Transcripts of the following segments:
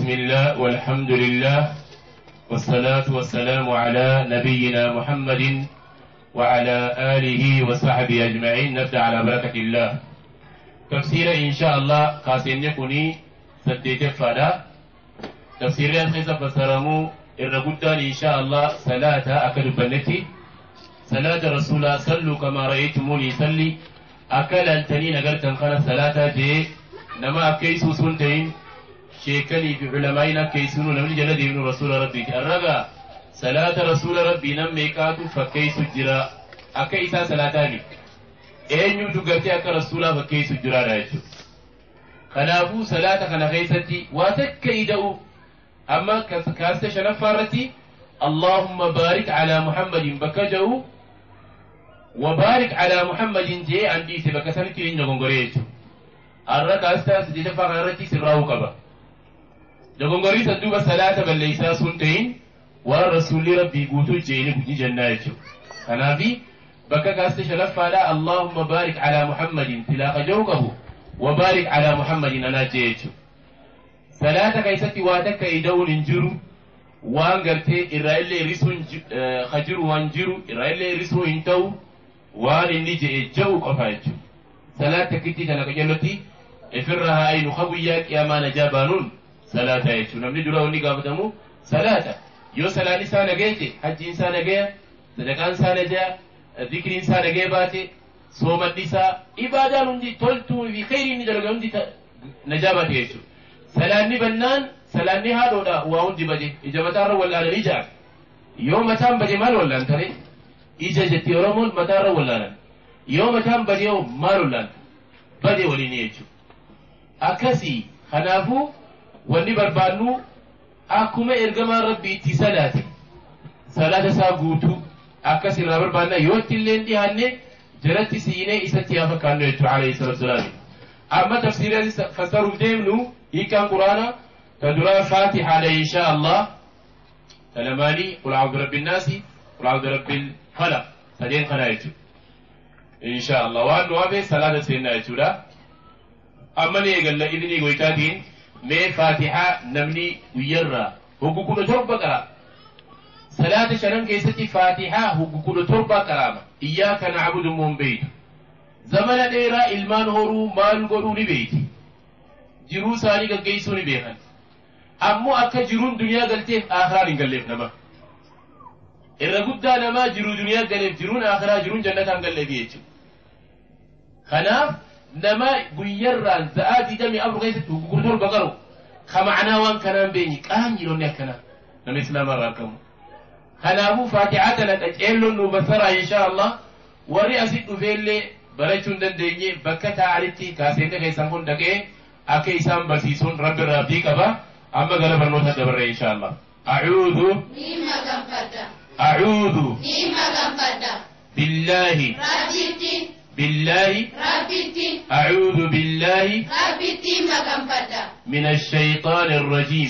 بسم الله والحمد لله والصلاة والسلام على نبينا محمد وعلى آله وصحبه أجمعين. نبدأ على بركة الله. تفسير إن شاء الله قاسين يكوني سديت فدا تفسير الخيسة فسرمو الرقودان إن شاء الله صلاة أكل بنتي صلاة رسول صلوا كما رأيتموني صلي أكل التنين أقرت خنا صلاة جي نما كيسو سنتين شيكني في علمائنا كيسونو نمني جلد ابن رسول ربي الرقا صلاة رسول ربي نميكاتو فكيسو جرا أكيسا صلاتاني أين يدقتي أكا رسولا فكيسو جرا رايشو خلافو صلاة خنا خيستي واتكيدو أما كاست شنفارتي اللهم بارك على محمد بكجو وبارك على محمد جي عندي سبكسنتي إن جونغوريشو الرقا أستا سجد فقرتي سراو كبا جونغوري سدوبا صلاة بل ليسا سنتين ورسول ربي قوتو جيني بني جنايشو خنافي بكا كاست شنفارا اللهم بارك على محمد تلاق جوكه وبارك على محمد أنا جيشو صلاة كيستي واتك إدون انجرو وان قرتي إرائيلي رسون خجر وانجرو إرائيلي رسو انتو وان اللي جئ جو قفايتو صلاة كتي تلك جلتي افرها أين خوياك يا ما نجابانون صلاة يتو نمني دراوني قافتمو صلاة يو صلاة إنسان جيتي حج إنسان جي صدقاء إنسان جا ذكر إنسان جي باتي صوم النساء إبادة نندي تلتو في خير ندرجة نندي نجابات يتو صلاة بنان صلاة هذا ولا وأوندي بدي إذا متار ولا رجع يوم متام بدي مال ولا أنتري إذا جت يومون متار ولا يوم متام بدي يوم مال ولا بدي ولي نيجو أكسي خنافو وني بربانو أكما إرجما ربي تسالاتي صلاة ساقوتو أكسي ربنا يوتيلين دي هني جرت سينة إستيافة كانوا يتو عليه الصلاة والسلام. أما تفسير فسروا ديمنو هي كان قرآن تدرى فاتحة عليه إن شاء الله تلماني قل أعوذ برب الناس قل أعوذ برب الفلق سجين خنايتو إن شاء الله وأن وابي صلاة سيدنا يتولا أما نيقل إذني قويتاتين مي فاتحة نمني ويرى هو كل تربة كرام صلاة شرم كيستي فاتحة هو كل تربة كرامة إياك نعبد من بيت زمن ديرا إلمان هورو مال قروني بيتي jiruu isaanii gaggeessuu ni beekan ammoo akka jiruun duniyaa galteef akhiraa hin galleef nama irra guddaa namaa jiruu duniyaa galeef jiruun akhiraa jiruun jannataan galleef jechuudha kanaaf nama guyyarraan za'aa 24 keessatti gurgurtor baqaru ka ma'anaa waan kanaan beenyi qaanyiloonni akkanaa nama islaamarraa argamu kanaafuu faatihaa tana qaceelloon nu bassaraa inshaa Allah warri asit dhufeellee barachuu hin dandeenye bakka taa'anitti kaaseenna keessan kun dhaqee أكي سام برسيسون رب الرابي كبا أما قال برنوتا دبر إن شاء الله أعوذ بالله أعوذ بالله من الشيطان الرجيم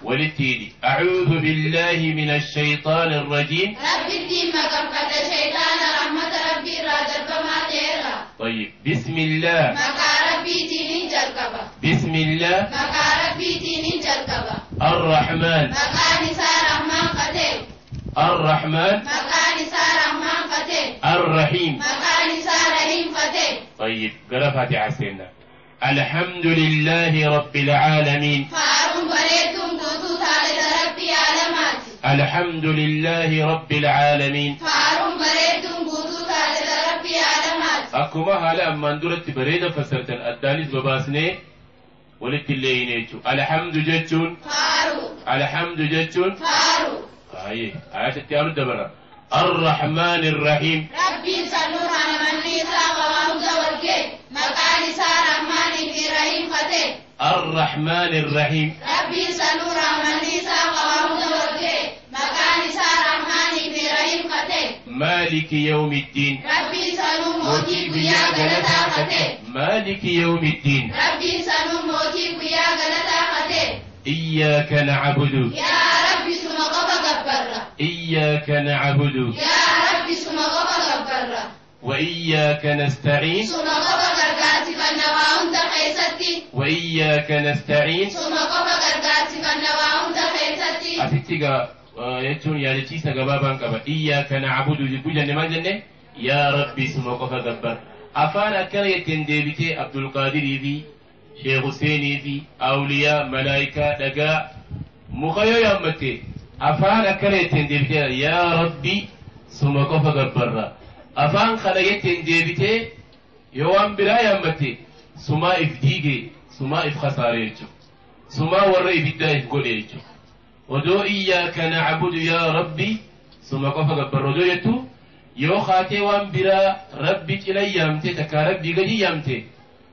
وللتيدي أعوذ بالله من الشيطان الرجيم طيب بسم الله بسم الله الرحمن الرحمن الرحيم طيب قرأ فاتحة سيدنا الحمد لله رب العالمين الحمد لله رب العالمين أكما هلا أما ندرت بريدة فسرت الدانيس بباسني ولت اللي ينيتو الحمد جتون الحمد جتون هاي آيات التيار دبرة الرحمن الرحيم ربي سنور على من ليسا قوام زوركي مكان سار رحمن في رحيم فتح الرحمن الرحيم ربي سنور على من ليسا قوام زوركي مكان سار رحمن في رحيم فتح مالك يوم الدين ربي سنور موتي بيا غلطا فتح مالك يوم الدين ربي سنور موتي بيا غلطا فتح إياك نعبد يا ربي سمقف غفر إياك نعبد يا ربي سمقف غفر وإياك نستعين سمقف غرغاتي فنواهم تقيستي وإياك نستعين ثم قف قرقاتك النواهم تخيتتي أتتك يتون يا لتيسا قبابا قبا إياك نعبد بجن ما جنة يا ربي ثم قف قبر أفانا كرية ديبتي عبد القادر في شيخ حسين في أولياء ملائكة دقاء مخيو يامتي أفانا كرية ديبتي يا ربي ثم قف قبر أفان خلية ديبتي يوم بلا يامتي سما إفديجي سما إفخساريجو سما وري بدا إفقوليجو ودو إياك نعبد يا ربي سما قف قبر ودو يتو يو خاتي وان بلا ربي كلي يامتي تكا ربي قدي يامتي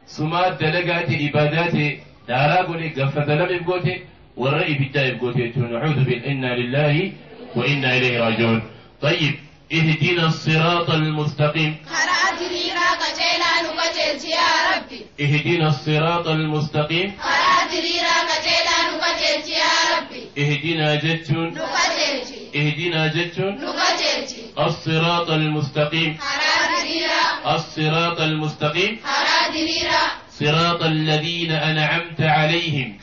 سما دلقات إبادات دارا قولي قفة دلم إفقوتي ورأي بدا إفقوتي نعوذ بالإنا لله وإنا إليه راجعون طيب اهدنا الصراط المستقيم يا ربي اهدنا الصراط المستقيم يا ربي اهدنا جتون اهدنا جتون الصراط المستقيم الصراط المستقيم صراط الذين أنعمت عليهم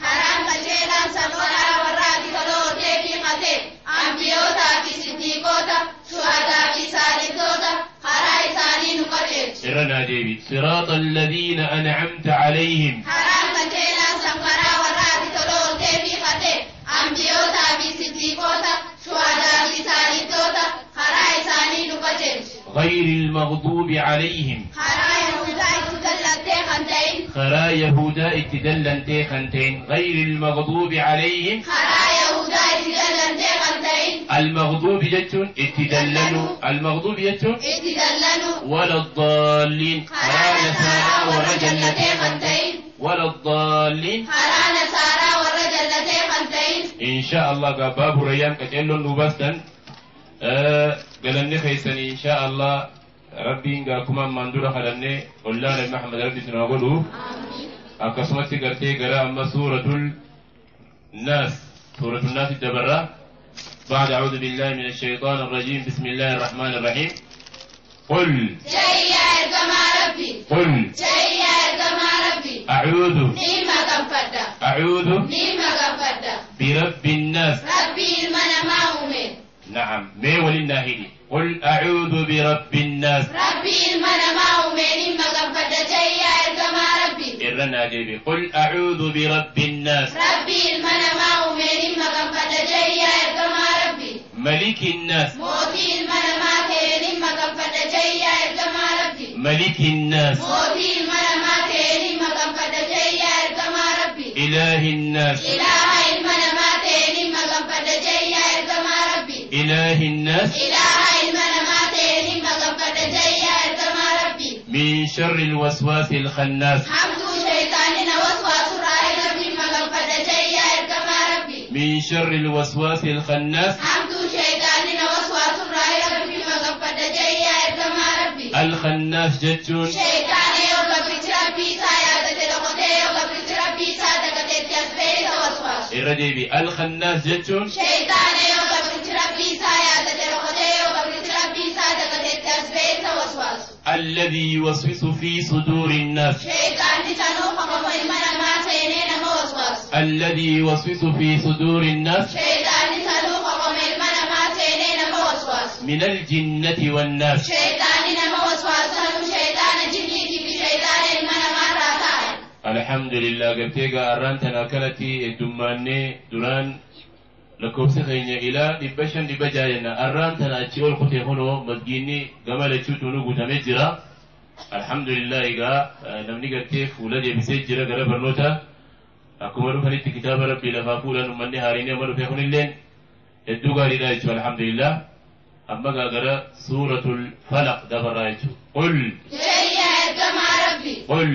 إرنا ديبي صراط الذين أنعمت عليهم غير المغضوب عليهم خرا يهودا اتدلن تيخنتين غير المغضوب عليهم المغضوب جتون اتدلنوا المغضوب جتون ولا الضالين خرا نسارا ورجل تيخنتين ولا الضالين إن شاء الله باب ريان كتلون نوبستن قالني خيسني إن شاء الله ربي إنك كمان مندورة خلني والله محمد ربي سنقوله أقسمت قرتي قراء أما سورة الناس الدبرة بعد أعوذ بالله من الشيطان الرجيم بسم الله الرحمن الرحيم قل قل أعوذ برب الناس نعم مي وللناهدي قل أعوذ برب الناس إرنا جيبي قل أعوذ برب الناس ملك الناس ملك الناس إله الناس إله الناس من شر الوسواس الخناس من شر الوسواس الخناس الخناس جتون الرجيبي الخناس جتون الذي يوسوس في صدور الناس الذي يوسوس في صدور الناس من الجنة والناس الحمد لله قبتيغا أرانتنا كالتي الدماني دران لكوبس خينيا إلى دبشن دبجاينا أرانتنا أتشيول قتي هنو مدجيني قمال تشوتونو قتمجرا الحمد لله إيغا نمني قبتيف ولدي بسجرا قرب النوتا أكملوا فنيت كتاب ربي لفافولا نمني هاريني أمالوا في خن اللين الدوغا لله الحمد لله أما قرأ سورة الفلق دبر رايتو قل قل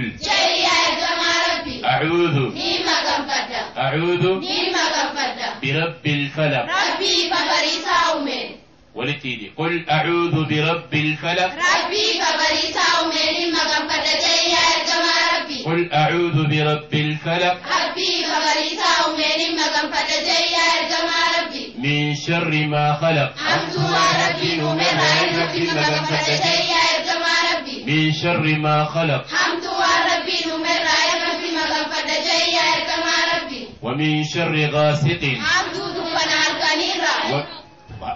أعوذ برب الفلق ولتيدي قل أعوذ برب الفلق قل أعوذ برب الفلق من شر ما خلق من شر ما خلق ومن شر غاسق hamtuutu kan halkanirra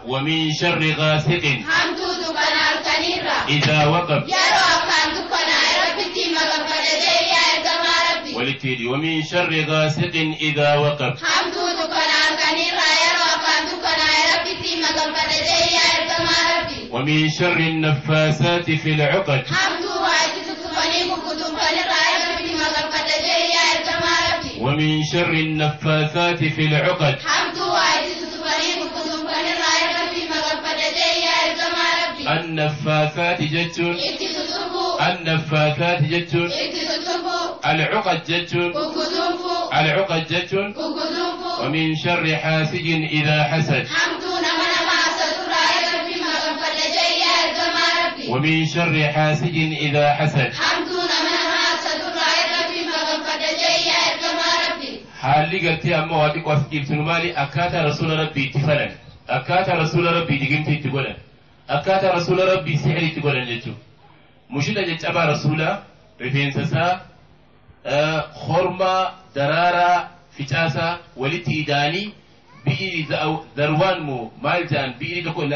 ومن شر غاسق hamtuutu kan halkanirra إذا وقب yeroo akkaan dukkanaa'e rabbitti maganfadhatee yaa ergamaa rabbi ولتيدي ومن شر غاسق إذا وقب hamtuutu kan halkanirra yeroo akkaan dukkanaa'e rabbitti maganfadhatee yaa ergamaa rabbi ومن شر النفاثات في العقد hamtuu waa itti tuttuqanii gurgutumkanirra rabbitti maganfadhatee yaa ergamaa rabbi ومن شر النفاثات في العقد hamtuu waa itti tuttuqanii gurgutumkanirra rabbitti maganfadhatee yaa ergamaa rabbi النفاثات جتون itti tuttuquu النفاثات جتون itti tuttuquu العقد جتون gurgutumfuu العقد جتون gurgutumfuu ومن شر حاسد إذا حسد hamtuu nama hasadurraa rabbitti maganfadhatee yaa ergamaa rabbi ومن شر حاسد إذا حسد hamtuu nama hasadurraa rabbitti maganfadhatee yaa ergamaa rabbi حالي قلتي أما واتي قواسكيب سنمالي أكاتا رسول ربي تفلن أكاتا رسول ربي دقمتي تقولن أكاتا رسول ربي سحري تقولن جتو مشيدا جتبا رسولا رفين سسا خرما درارا فتاسا ولتي داني بإيري ذروان مو مالجان بإيري تقول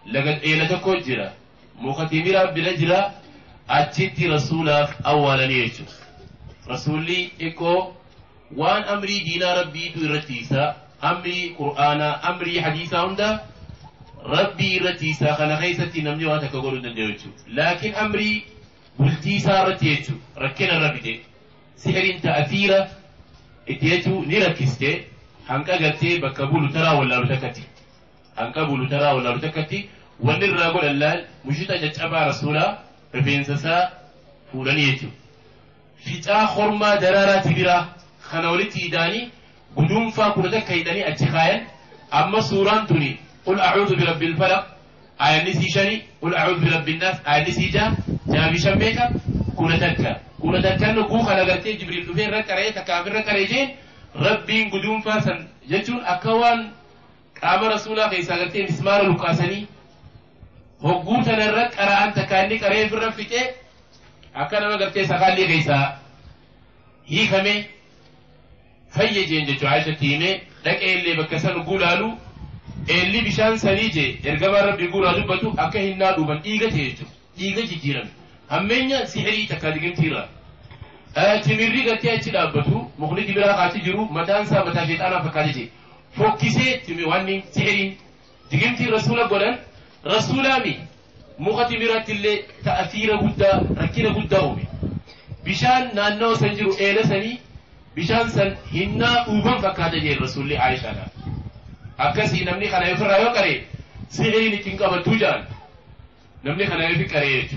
لقد إيلا تقول جرا مختمي ربي لجرا أجتي رسولا أولا يجو رسولي إكو وان أمري دينا ربي ترتيسا أمري قرآن أمري حديثا هندا ربي رتيسا خنا خيستي نمني واتك أقول نديوتشو لكن أمري بلتيسا رتيتشو ركنا ربي دي سحر تأثيرا اتيتشو نركستي هنكا قلتي بكبولو ترى ولا رتكتي هنكا بولو ترى ولا رتكتي ونرى قول اللال مشيتا جتشابا رسولا رفينسسا فولانيتشو فتا خرما درارا تبرا خنولتي داني بدون فاكولة كيداني أتخايل أما سوران توني قل أعوذ برب الفلق آية نسي شني قل أعوذ برب الناس آية نسي جابي شميكا كونة تكا نقو خلقتي جبريل دفين ركري تكافر ركريجين ربي بدون فاسن جتون أكوان قام رسولا خيسا قلتي مسمار لقاسني هقوتا نرك أرaan تكاني كريف الرفكي أكنا ما قلتي سقالي خيسا هي كمي فيا جين جتو عايشة تيمي لك اللي بكسن قولالو اللي بشان سنيجي ارقام ربي قولالو بتو أكهن نادو بان إيغا تيجو إيغا جيجيران همينيا سحري تكادقين تيرا تمري قلتي أجل بتو مخلي جبرا قاتي جرو متانسا متاجيت أنا فكادجي فوكسي تمي وانين سحرين دقيمتي رسولا قولان رسولامي مخاتي مرات اللي تأثير قدا ركينا قدا أمي بشان نانو سنجرو إيلا سني بشان سن هنا أوبان فكاد جي رسول الله عائشة أكسي نمني خنا يفر رايو كري سحري نتنقى بتوجان نمني خنا يفر كري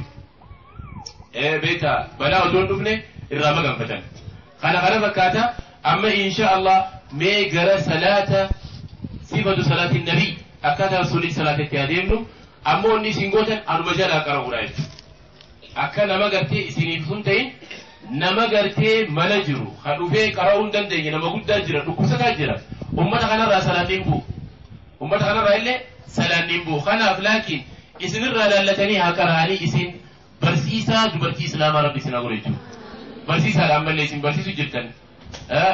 بيتا بلا ودون دفني الرامة قنفتن خنا فكاتا أما إن شاء الله ميقر صلاة صفة صلاة النبي أكاتا رسول الله صلاة التهديم أما أني سنقوتا أنو مجال أقرأ رايت أكا نما قرتي سنين سنتين nama gartee mala jiru kan dhufee qara'uun dandeenye nama guddaa jira dhukkubsataa jira ummata kanarraa salaanniin bu'u ummata kanarraa illee salaanniin bu'u kanaaf laakiin isinirraa laallatanii haa qara'anii isin barsiisaa dubartii islaamaa rabbi isin agure jechuudha barsiisaadhaan mallee isin barsiisu jirtan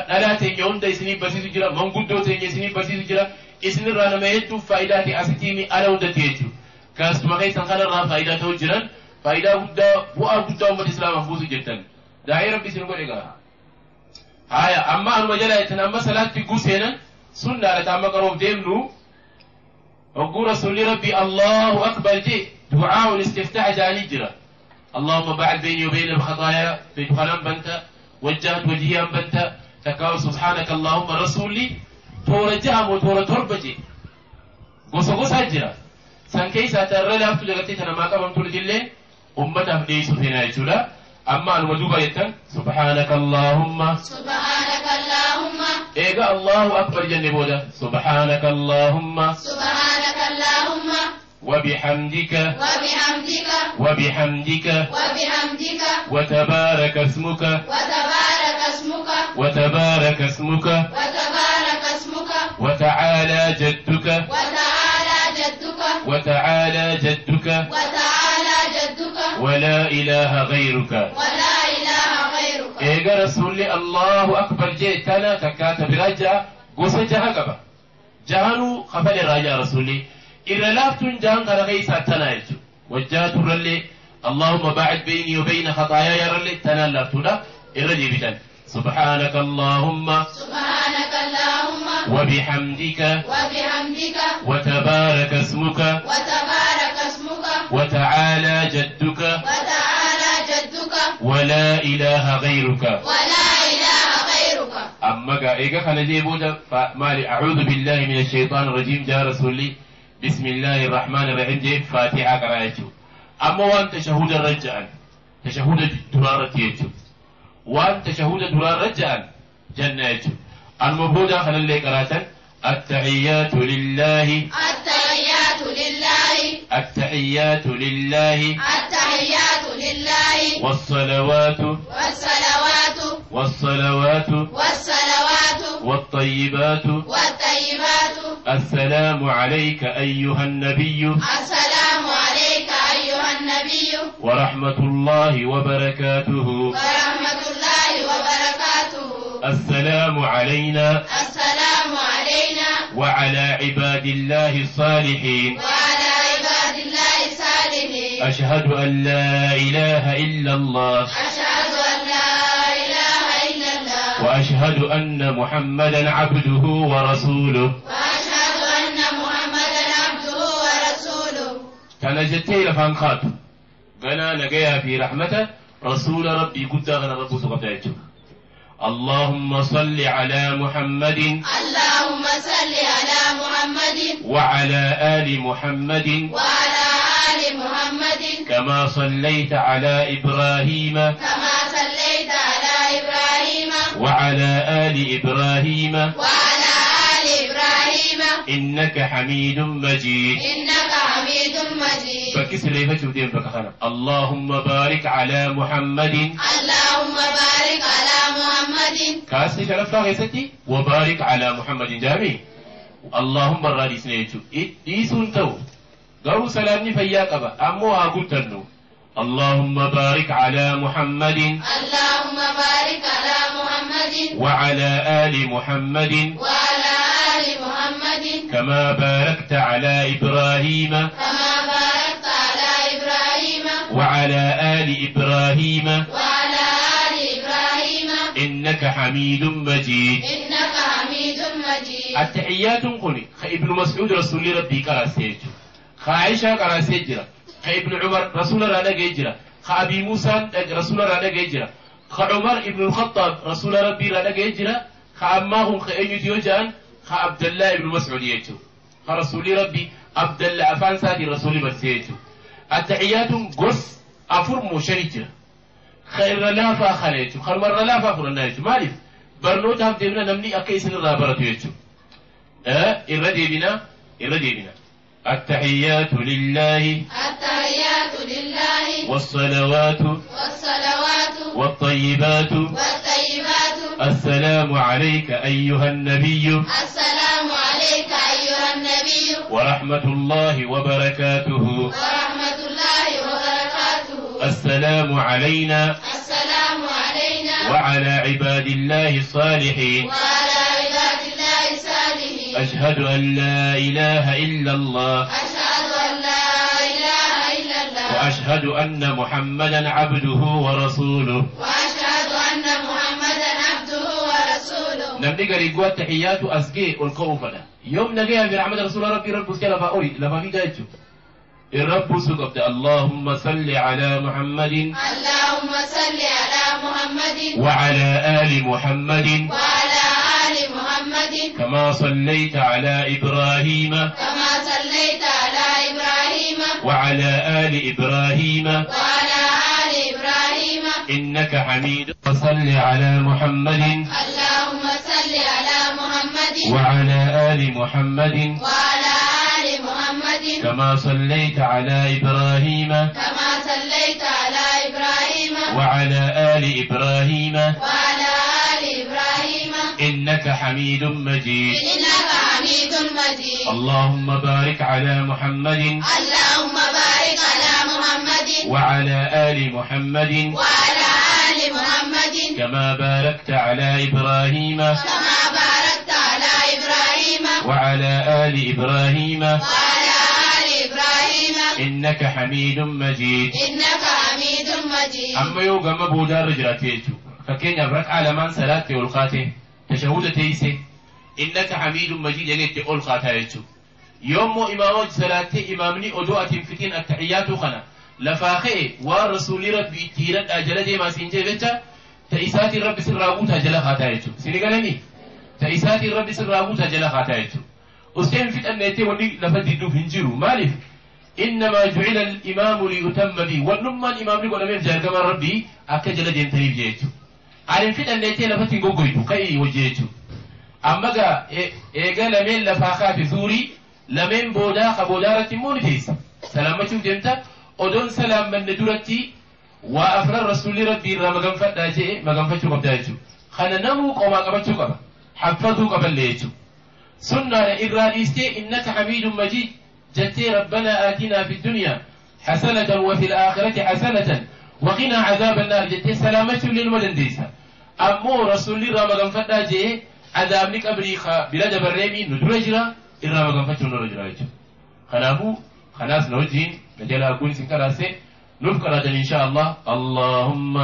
dhalaa teenya hunda isiniif barsiisu jira manguddoo teenya isiniif barsiisu jira isinirraa nama hedduuf faayidaa ta'e asitiimi ala hundatti jechuudha kaasuma keessan kanarraa faayidaa ta'u jiran faayidaa guddaa bu'aa guddaa ummata islaamaaf buusu jirtan داعي ربي سنقول إيقا هايا أما المجالة يتنمى صلاة تقوسينا سنة لتعمى قروف ديمنو وقول رسول ربي الله أكبر جي دعاء الاستفتاح جاني جرا اللهم بعد بيني وبين الخطايا في دخلان بنتا وجهت وجهي بنتا تكاو سبحانك اللهم رسولي تورا جهم وتورا تربجي قوسا قوسا جرا سنكيسا ترى لأفتو لغتي تنمى قبم تولد الليل أمتا فديس فينا يجولا أما المدوبة يتن سبحانك اللهم إيقا الله أكبر جنبودا سبحانك اللهم وبحمدك وتبارك اسمك وتعالى جدك ولا إله غيرك إيجا رسول الله أكبر جيتنا تكات براجع قوسة جهقبة جهانو خفل الراجع رسولي إذا لافتن جهان قرغيسة تنايج وجهت رلي اللهم باعد بيني وبين خطاياي رلي تنالفتنا إرجي بجن سبحانك اللهم وبحمدك وتبارك اسمك وتعالى جدك ولا إله غيرك أما إيجا خلجي بودا فمالي أعوذ بالله من الشيطان الرجيم جاء رسولي بسم الله الرحمن الرحيم جيب فاتحة قرأيتو أما وان تشهد الرجعان تشهد درارة يجو وان تشهد درارة رجعان جنة يجو المبودا خلال لي قراءة التحيات لله التحيات لله والصلوات والطيبات السلام عليك أيها النبي ورحمة الله وبركاته السلام علينا وعلى عباد الله الصالحين أشهد أن لا إله إلا الله وأشهد أن محمدا عبده ورسوله كان جتي لفانخات قنا نجيها في رحمته رسول ربي قد غنى رب سقطاته اللهم صل على محمد وعلى آل محمد كما صليت على إبراهيم وعلى آل إبراهيم إنك حميد مجيد فكس ليفة شوتين فكخنا اللهم بارك على محمد كاسي شرف غيستي وبارك على محمد جامي اللهم الرادي سنيتو إيسون تو قالوا سلامني فياك أبا أمو أقول تنو اللهم بارك على محمد وعلى آل محمد كما باركت على إبراهيم وعلى آل إبراهيم إنك حميد مجيد التحيات قولي ابن مسعود رسول ربي كراسيج عائشة كراسيج ابن عمر رسول الله جيجرا أبي موسى رسول الله جيجرا عمر ابن الخطاب رسول ربي لا جيجرا أماهم خأيو ديوجان عبد الله ابن مسعود يجو رسول ربي عبد الله أفان سادي رسول مرسيجو التحيات قص أفرمو شريجرا خير لا فاخريجو خير مرة لا فاخرنا يجو مالف برنوت هم دينا نمني أكيس الرابرة يجو إردي بنا التحيات لله والصلوات والطيبات السلام عليك أيها النبي ورحمة الله وبركاته السلام علينا وعلى عباد الله الصالحين أشهد أن لا إله إلا الله وأشهد أن محمدا عبده ورسوله نبدي قريقوا التحيات أسكي والكوفنا يوم نجيها في رحمة رسول ربي رب سكي لفا أولي لما في جايتشو الرب سكبت اللهم صل على محمد وعلى آل محمد كما صليت على إبراهيم وعلى آل إبراهيم إنك حميد وصل على محمد وعلى آل محمد كما صليت على إبراهيم وعلى آل إبراهيم إنك حميد مجيد اللهم بارك على محمد وعلى آل محمد كما باركت على إبراهيم كما باركت على إبراهيم وعلى آل إبراهيم وعلى آل إبراهيم إنك حميد مجيد. إنك حميد مجيد. أما يوغم بودار رجراتيتو فكين يبرك على من صلاة والقاته تشهود تيسي إنك حميد مجيد يجي تقول قاتايتو يوم إمام صلاة إمامني أدوءة فتين التحيات خنا لفاخي ورسول ربي تيرت أجل ما سنجي بيتا تأسات الرب سرابوت أجل خاتايتو سنقلني تأسات الرب سرابوت أجل خاتايتو أسين فت أن يتي وني لفددو فنجرو مالف إنما جعل الإمام ليتم به ونما الإمام لقد أمير جارقما ربي أكجل دين تريب جيتو عالم فت أن يتي لفتي قوقيتو كي وجيتو أما إيقا لمن لفاخات ثوري لمن بودا خبودارة مونتيس سلامة جمتا أدون سلام من ندورتي وأفرار رسول ربي را مغنفت داجي مغنفتو قبداجو خانا نمو قوما قبتو قبا حفظو قبل ليتو سنة إراديستي إنك حميد مجيد جتي ربنا آتنا في الدنيا حسنة وفي الآخرة حسنة وقنا عذاب النار جتي سلامة للمدنديسة أمو رسول را مغنفت داجي عذاب لك أبريخا بلاد بريمي ندرجرا إرا مغنفتو نرجراجو خنابو خلاص نوجين نجل أكون سنكراسي نفكر إن شاء الله. اللهم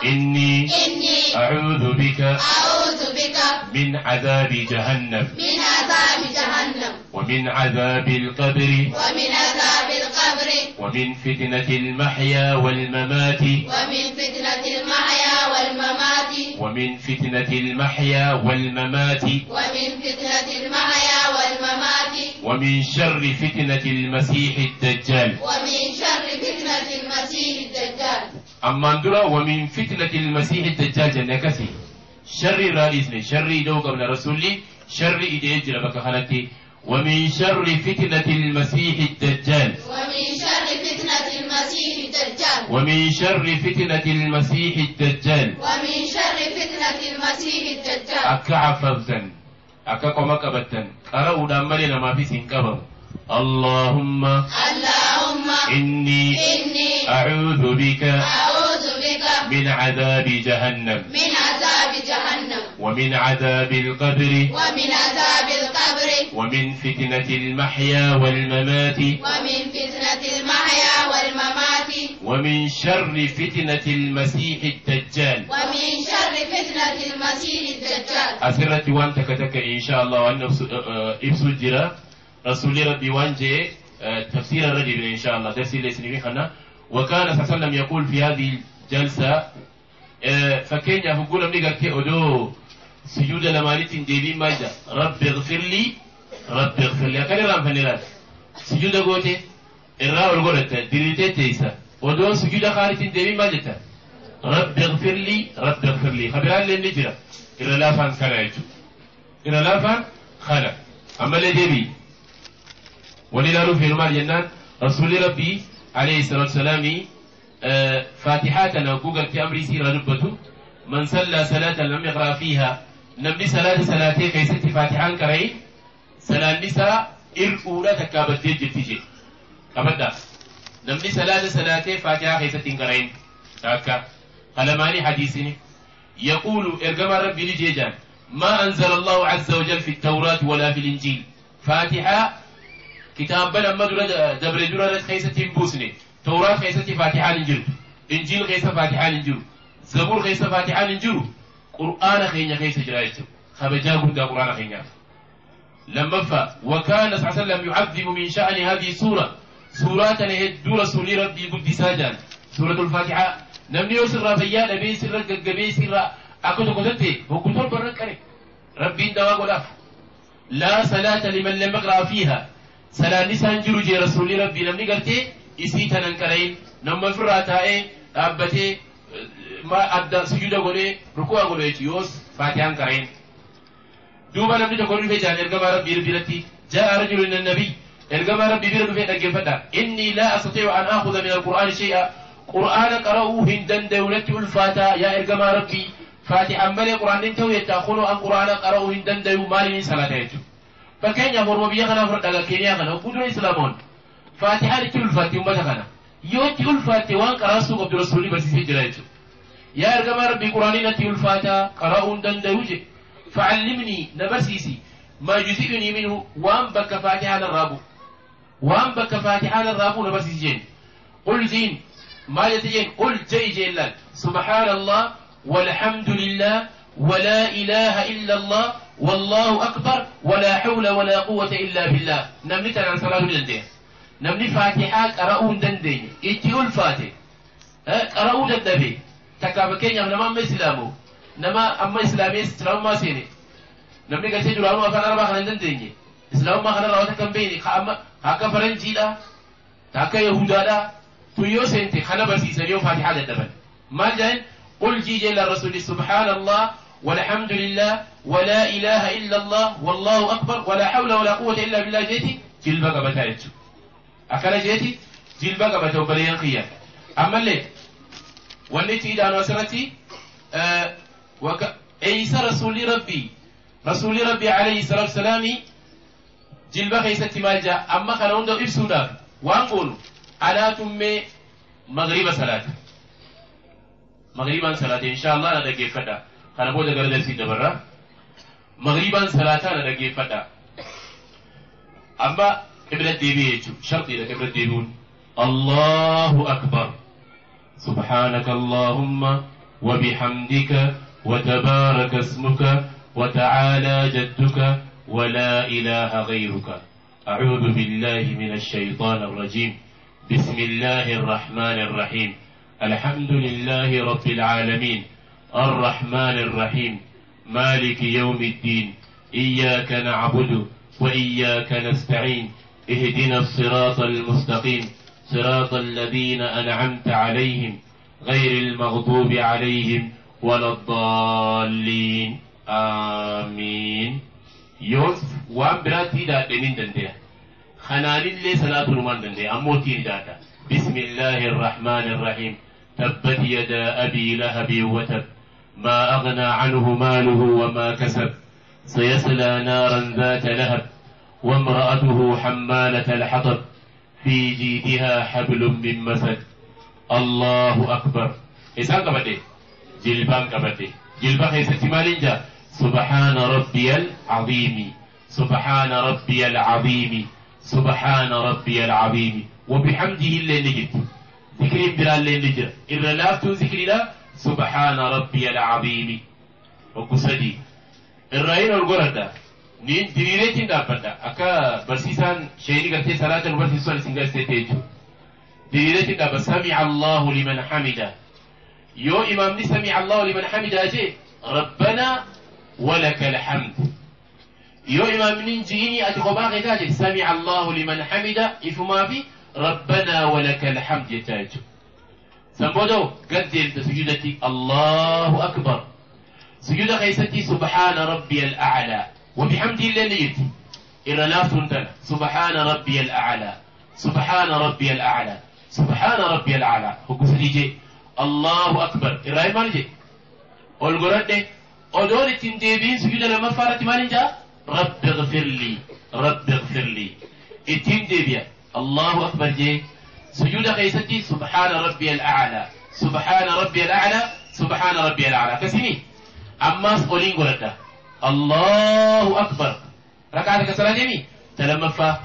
إني أعوذ بك من عذاب جهنم ومن عذاب القبر ومن فتنة المحيا والممات ومن فتنة المحيا والممات ومن شر فتنة المسيح الدجال أما ندرا ومن فتنة المسيح الدجال جنكسي شر رئيسني شر دو قبل رسولي شر إدي أجل بك خلقتي ومن شر فتنة المسيح الدجال ومن شر فتنة المسيح الدجال أكا حفظا أكا قمك أبتا أرى أداملنا ما في سنكبر. اللهم إني أعوذ بك من عذاب جهنم ومن عذاب القبر ومن فتنة المحيا والممات ومن شر فتنة المسيح الدجال أسرت وان تكتك إن شاء الله وأن إبسو الجرا رسول ربي وانجي تفسير الرجل إن شاء الله تفسير لسنين خنا. وكان صلى الله عليه وسلم يقول في هذه الجلسة فكين يقول أمني قرتي أدو سجود لمالت ديبين ماجا رب اغفر لي أكاد رام فنلات سجود قوتي الرأى الغرطة ديريتي تيسا ودو سجود خالت ديبين ماجا رب اغفر لي خبران للنجرة إلا لا فان خلا يجو إلا لا فان خلا أما لديبي ولله في المال جنان رسول ربي عليه الصلاة والسلام فاتحاتنا وكوغل في أمر سيرة نبته من صلى صلاة لم يقرأ فيها نمني صلاتي كي ست فاتحان كرين صلاة النساء الأولى تكابت تجي أبدا نمني صلاة فاتحة كي ست كرين تاكا قلماني حديثني يقول إرقم ربي لجيجان ما أنزل الله عز وجل في التوراة ولا في الإنجيل فاتحة كتاب بنا مدرة دبر درة خيسة بوسني توراة خيسة فاتحة نجرو إنجيل خيسة فاتحة نجرو زبور خيسة فاتحة نجرو قرآن خيسة جرايته خبجاكم دا قرآن خينيا لما فا وكان صلى الله عليه وسلم يعظم من شأن هذه السورة سورة نهد رسول ربي قد ساجان سورة الفاتحة نمني يسر رفيا نبي سر قبي سر أكتو قدتي وكتور بركني ربي دوا قلاف لا صلاة لمن لم يقرأ فيها صلاة نسان جرو جي رسول ربي نمني قلتي إسيتا ننكرين نما فراتائي أبتي ما أدى سجود قولي ركوع قولي يوس فاتحان كرين دوبا نمني تقول في جان إرقام ربي ربي جاء رجل من النبي إرقام ربي ربي نجفتا إني لا أستطيع أن آخذ من القرآن شيئا قرآن قرأوه هندن دولة الفاتا يا إرقام ربي فاتحا ملي قرآن انتو يتأخذوا أن قرآن قرأوه هندن دولة مالي صلاة يجو فكين يمر وبيغنا فرد كينيا غنا وقودوا إسلامون فاتحة لتلو الفاتحة أمتا غنا يوتي الفاتحة وان قرأسوا قبل رسولي برسيسي جرايتو يا أرجم ربي قرآننا الفاتحة قرأون دندوجي فعلمني نبسيسي ما يجزئني منه وأن بك فاتحة الرابو وأن بك فاتحة الرابو نبسيسي جين قل زين ما يتجين قل جي جيلال سبحان الله والحمد لله ولا إله إلا الله والله أكبر ولا حول ولا قوة إلا بالله نمني تنعن صلاة من الدين نمني فاتحة قرأون دندين إتيو الفاتح قرأون دندبي تكابكين نما أما إسلامو نما أما إسلامي إسلام ما سيني نمني قلت جرامو أفن أربع خلال دندين إسلام ما خلال رواتك كم بيني هكا فرنجي لا هكا يهودا لا تيو سنتي خنا برسيسا يو فاتحة دندبن ما جاين قل جي جل الرسول سبحان الله والحمد لله ولا إله إلا الله والله أكبر ولا حول ولا قوة إلا بالله جيتي جلبك بتاعتشو أكلا جيتي جلبك بتاعو بليان خيار أما اللي والتي إذا نوسرتي أيس رسول ربي عليه الصلاة والسلام جلبك يستي مالجا أما خلون دو إفسودا وانقولوا على تمي مغرب صلاة مغربا صلاة إن شاء الله ندقي فدا خنا بودا غرد سي دبرا مغربا صلاة ندقي فدا أما ابن الديبي يجو شرطي لك ابن الديبون الله أكبر سبحانك اللهم وبحمدك وتبارك اسمك وتعالى جدك ولا إله غيرك أعوذ بالله من الشيطان الرجيم بسم الله الرحمن الرحيم الحمد لله رب العالمين الرحمن الرحيم مالك يوم الدين إياك نعبد وإياك نستعين اهدنا الصراط المستقيم صراط الذين أنعمت عليهم غير المغضوب عليهم ولا الضالين آمين يوسف وامبراتي دا دنين دنديا خنانين لي صلاة الرومان دنديا أموتي داتا بسم الله الرحمن الرحيم تبت يدا أبي لهب وتب ما أغنى عنه ماله وما كسب سيصلى نارا ذات لهب وامرأته حمالة الحطب في جيدها حبل من مسد الله أكبر إسان كبتي جلبان كبتي جلبان يستمالين جا سبحان ربي العظيم سبحان ربي العظيم سبحان ربي العظيم وبحمده اللي نجد ذكرين بلا اللي نجد إذا لافتو ذكري لا سبحان ربي العظيم وقصدي الرأيين والقرد نين دليلتين دابدا أكا برسيسان شيني قلتي صلاة الورسيسان سنجل ستيجو دليلتين دابا سمع الله لمن حمده يو إمام سمع الله لمن حمده أجي ربنا ولك الحمد يو إمام ننجيني أتقباغي تاجي سمع الله لمن حمده إفما في ربنا ولك الحمد يتاجو سنبودو قدل تسجدتي الله أكبر سجود خيستي سبحان ربي الأعلى وبحمد الله نيتي إلا لا تنتن سبحان ربي الأعلى سبحان ربي الأعلى سبحان ربي الأعلى وقصدي جي الله أكبر إرهي مالجي والقرد أدول التنديبين سجود لما فارت مالجا رب اغفر لي رب اغفر لي التنديبيا الله أكبر جي سجود خيستي سبحان ربي الأعلى سبحان ربي الأعلى سبحان ربي الأعلى كسيني أما سقولين قرده الله أكبر ركعتك صلاة جميع تلمفا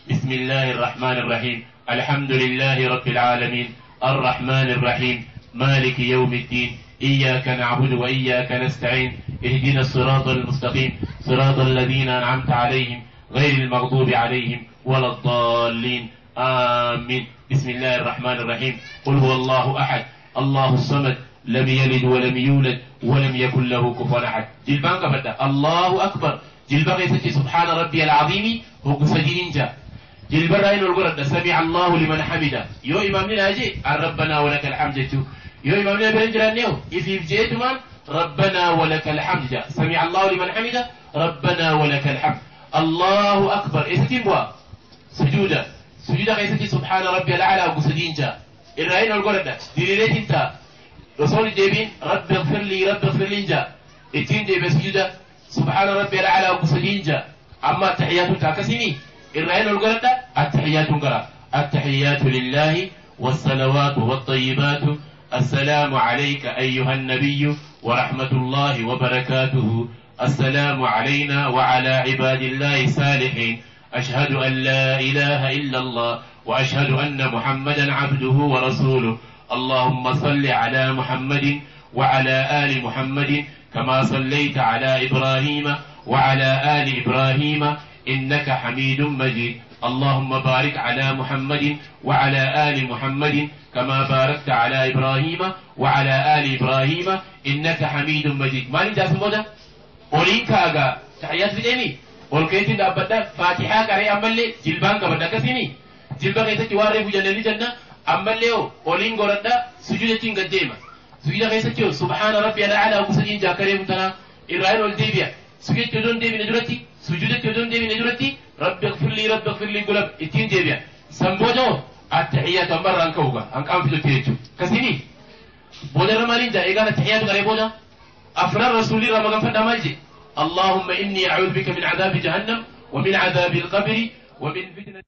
بسم الله الرحمن الرحيم الحمد لله رب العالمين الرحمن الرحيم مالك يوم الدين إياك نعبد وإياك نستعين اهدنا الصراط المستقيم صراط الذين أنعمت عليهم غير المغضوب عليهم ولا الضالين آمين بسم الله الرحمن الرحيم قل هو الله أحد الله الصمد لم يلد ولم يولد ولم يكن له كفوا أحد جلبان كبدا الله أكبر جلبان يسجي سبحان ربي العظيم هو سجين جا جلبان رأينا القرد سمع الله لمن حمده يو إمامنا أجي ربنا ولك الحمد يو إمامنا برنجران نيو إف جيتمان ربنا ولك الحمد جا سمع الله لمن حمده ربنا ولك الحمد الله أكبر إستموا سجودا سجودا يسجي سبحان ربي الأعلى وسجين جا رأينا القرد دليلات انت رسول الدين رب اغفر لي رب اغفر لي جا اتين دي بسجودة سبحان ربي الأعلى وقصدين جا أما التحيات تاكسيني الرأيين القرد التحيات قرأ التحيات لله والصلوات والطيبات السلام عليك أيها النبي ورحمة الله وبركاته. السلام علينا وعلى عباد الله الصالحين. أشهد أن لا إله إلا الله وأشهد أن محمدا عبده ورسوله. اللهم صل على محمد وعلى آل محمد كما صليت على إبراهيم وعلى آل إبراهيم إنك حميد مجيد. اللهم بارك على محمد وعلى آل محمد كما باركت على إبراهيم وعلى آل إبراهيم إنك حميد مجيد. مالي جاسم بودا أولين كاغا تحيات بديني والكيتين دابدا فاتحة كاري أمالي جلبان كبدا كسيني جلبان كيسا كواري بجنة جنة أمالي أولين غوردا سجودة تنقديما سجودة كيسا سبحان ربي الأعلى وكسجين جاكري متنا إرائل والديبيا سجودة تدون ديبي ندرتي سجودة تدون ديبي ندرتي رب اغفر لي قلب اتين ديبيا سنبوجو التحيات مرة أنكوغا أنك أنفذ تيجو كسيني بودا رمالين جا إيغانا تحيات غري بودا أفرار رسولي رمغان فدامالجي. اللهم إني أعوذ بك من عذاب جهنم ومن عذاب القبر ومن فتنة